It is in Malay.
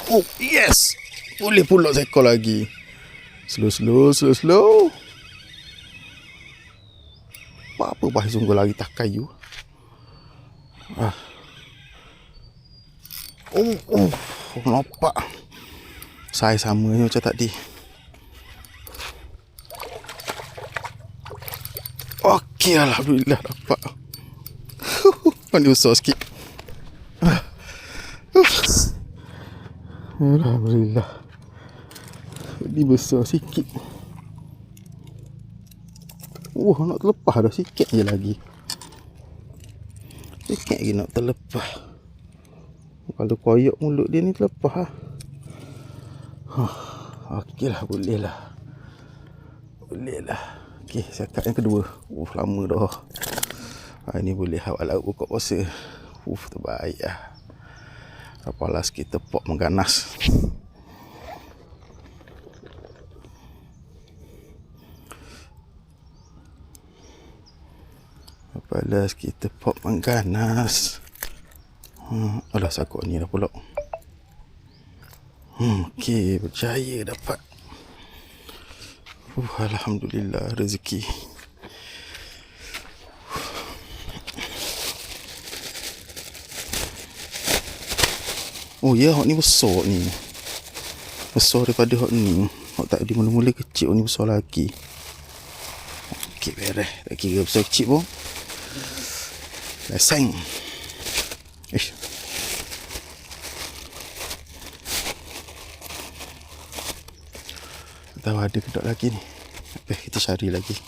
Oh, yes. Boleh pula seekor lagi. Slow. Apa bah sungguh lagi tak kayu. Nampak. Saya sama macam tadi. Okey, alhamdulillah dapat. Ni besar sikit. Alhamdulillah. Ni besar sikit. Nak terlepas dah, sikit je lagi. Sikit lagi nak terlepas. Kalau koyok mulut dia ni terlepas lah. Okey lah, boleh lah. Okey, cakap yang kedua. Lama dah. Ini boleh awal laut buka puasa. Terbaik lah. Apalah kita pok mengganas. Balas kita pop mengganas. Alah sakut ni dah pula. Okey, berjaya dapat. Alhamdulillah rezeki. Oh ya, hok ni besar ni. Besar daripada hok ni. Hok tadi mula-mula kecil, hok ni besar lagi. Okey, beres. Tak kira besar kecil pun. Leseng. Tahu ada kedok lagi ni. Kita cari lagi.